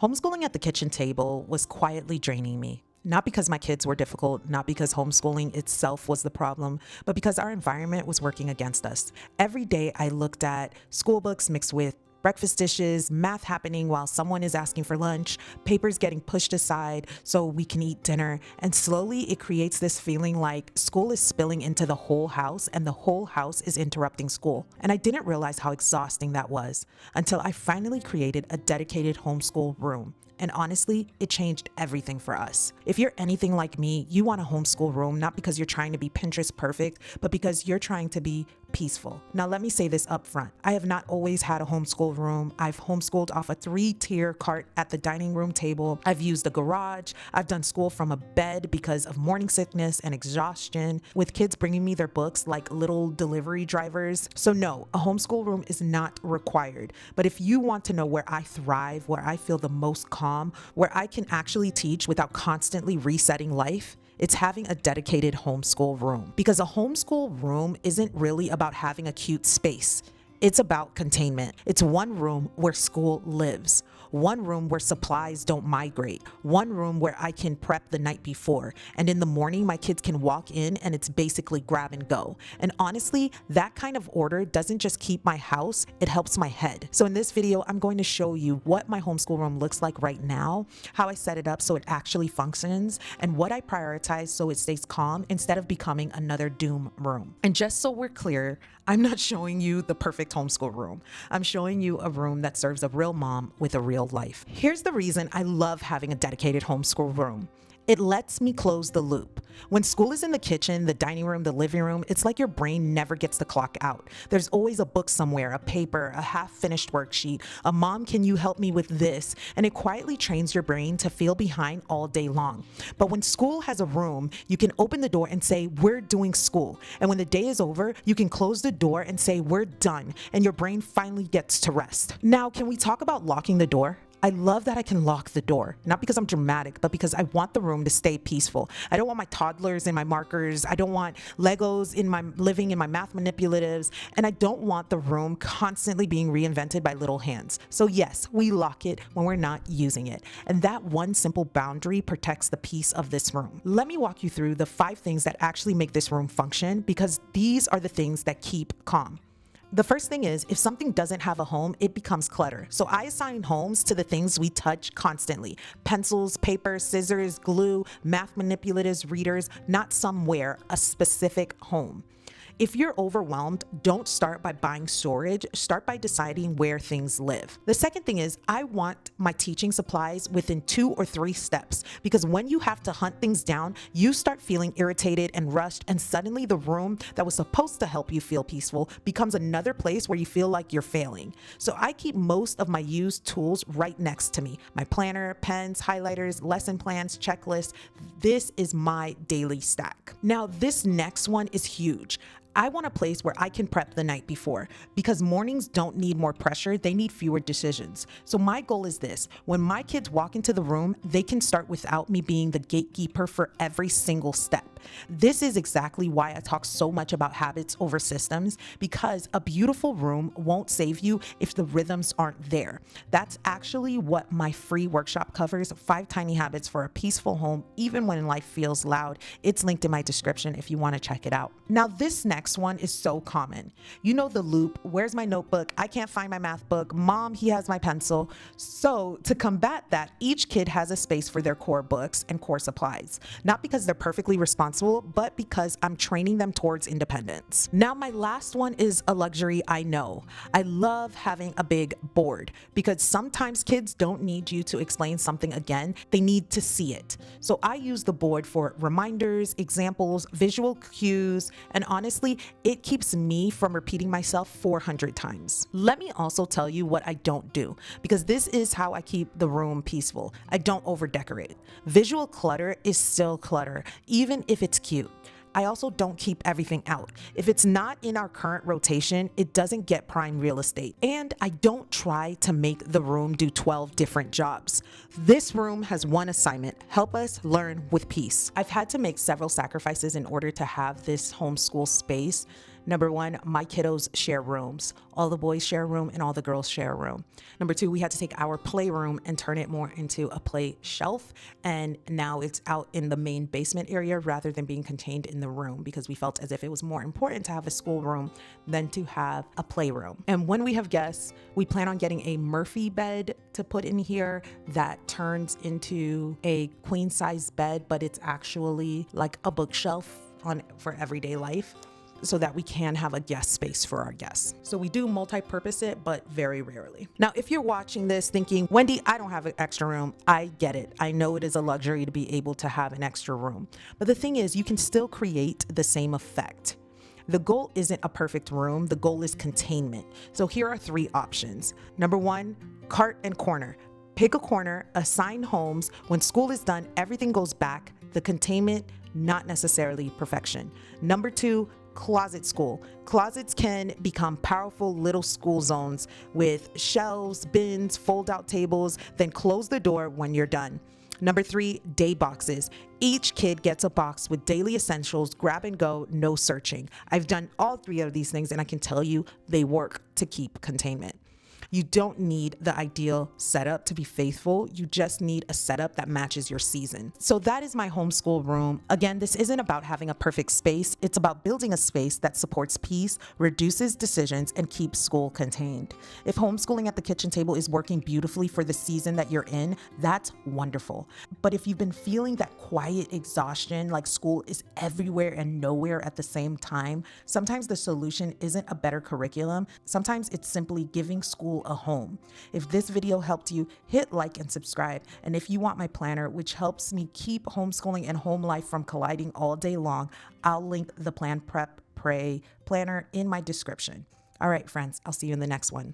Homeschooling at the kitchen table was quietly draining me. Not because my kids were difficult, not because homeschooling itself was the problem, but because our environment was working against us. Every day I looked at school books mixed with breakfast dishes, math happening while someone is asking for lunch, papers getting pushed aside so we can eat dinner, and slowly it creates this feeling like school is spilling into the whole house and the whole house is interrupting school. And I didn't realize how exhausting that was until I finally created a dedicated homeschool room. And honestly, it changed everything for us. If you're anything like me, you want a homeschool room, not because you're trying to be Pinterest perfect, but because you're trying to be peaceful. Now, let me say this up front. I have not always had a homeschool room. I've homeschooled off a 3-tier cart at the dining room table. I've used a garage. I've done school from a bed because of morning sickness and exhaustion, with kids bringing me their books like little delivery drivers. So no, a homeschool room is not required. But if you want to know where I thrive, where I feel the most calm, where I can actually teach without constantly resetting life, it's having a dedicated homeschool room. Because a homeschool room isn't really about having a cute space. It's about containment. It's one room where school lives. One room where supplies don't migrate. One room where I can prep the night before. And in the morning, my kids can walk in and it's basically grab and go. And honestly, that kind of order doesn't just keep my house, it helps my head. So in this video, I'm going to show you what my homeschool room looks like right now, how I set it up so it actually functions, and what I prioritize so it stays calm instead of becoming another doom room. And just so we're clear, I'm not showing you the perfect homeschool room. I'm showing you a room that serves a real mom with a real life. Here's the reason I love having a dedicated homeschool room. It lets me close the loop. When school is in the kitchen, the dining room, the living room, it's like your brain never gets the clock out. There's always a book somewhere, a paper, a half-finished worksheet, a mom, can you help me with this? And it quietly trains your brain to feel behind all day long. But when school has a room, you can open the door and say, we're doing school. And when the day is over, you can close the door and say, we're done. And your brain finally gets to rest. Now, can we talk about locking the door? I love that I can lock the door, not because I'm dramatic, but because I want the room to stay peaceful. I don't want my toddlers and my markers. I don't want Legos in my living in my math manipulatives. And I don't want the room constantly being reinvented by little hands. So yes, we lock it when we're not using it. And that one simple boundary protects the peace of this room. Let me walk you through the 5 things that actually make this room function, because these are the things that keep calm. The first thing is, if something doesn't have a home, it becomes clutter. So I assign homes to the things we touch constantly. Pencils, paper, scissors, glue, math manipulatives, readers, not somewhere, a specific home. If you're overwhelmed, don't start by buying storage, start by deciding where things live. The second thing is, I want my teaching supplies within 2 or 3 steps, because when you have to hunt things down, you start feeling irritated and rushed, and suddenly the room that was supposed to help you feel peaceful becomes another place where you feel like you're failing. So I keep most of my used tools right next to me. My planner, pens, highlighters, lesson plans, checklists. This is my daily stack. Now, this next one is huge. I want a place where I can prep the night before, because mornings don't need more pressure, they need fewer decisions. So my goal is this: when my kids walk into the room, they can start without me being the gatekeeper for every single step. This is exactly why I talk so much about habits over systems, because a beautiful room won't save you if the rhythms aren't there. That's actually what my free workshop covers: 5 tiny habits for a peaceful home, even when life feels loud. It's linked in my description if you want to check it out. Now, this next one is so common. You know the loop: where's my notebook? I can't find my math book. Mom, he has my pencil. So to combat that, each kid has a space for their core books and core supplies. Not because they're perfectly responsible, but because I'm training them towards independence. Now, my last one is a luxury I know. I love having a big board, because sometimes kids don't need you to explain something again. They need to see it. So I use the board for reminders, examples, visual cues, and honestly, it keeps me from repeating myself 400 times. Let me also tell you what I don't do, because this is how I keep the room peaceful. I don't over decorate. Visual clutter is still clutter, even if it's cute. I also don't keep everything out. If it's not in our current rotation, it doesn't get prime real estate. And I don't try to make the room do 12 different jobs. This room has one assignment: help us learn with peace. I've had to make several sacrifices in order to have this homeschool space. Number one, my kiddos share rooms. All the boys share a room and all the girls share a room. Number two, we had to take our playroom and turn it more into a play shelf. And now it's out in the main basement area rather than being contained in the room, because we felt as if it was more important to have a schoolroom than to have a playroom. And when we have guests, we plan on getting a Murphy bed to put in here that turns into a queen size bed, but it's actually like a bookshelf for everyday life, so that we can have a guest space for our guests. So we do multi-purpose it, but very rarely. Now, if you're watching this thinking, Wendy, I don't have an extra room, I get it. I know it is a luxury to be able to have an extra room. But the thing is, you can still create the same effect. The goal isn't a perfect room, the goal is containment. So here are 3 options. Number 1, cart and corner. Pick a corner, assign homes. When school is done, everything goes back. The containment, not necessarily perfection. Number 2, closet school. Closets can become powerful little school zones with shelves, bins, fold-out tables, then close the door when you're done. Number 3, day boxes. Each kid gets a box with daily essentials, grab and go, no searching. I've done all 3 of these things and I can tell you they work to keep containment. You don't need the ideal setup to be faithful. You just need a setup that matches your season. So that is my homeschool room. Again, this isn't about having a perfect space. It's about building a space that supports peace, reduces decisions, and keeps school contained. If homeschooling at the kitchen table is working beautifully for the season that you're in, that's wonderful. But if you've been feeling that quiet exhaustion, like school is everywhere and nowhere at the same time, sometimes the solution isn't a better curriculum. Sometimes it's simply giving school a home. If this video helped you, hit like and subscribe. And if you want my planner, which helps me keep homeschooling and home life from colliding all day long, I'll link the Plan Prep Pray planner in my description. All right, friends, I'll see you in the next one.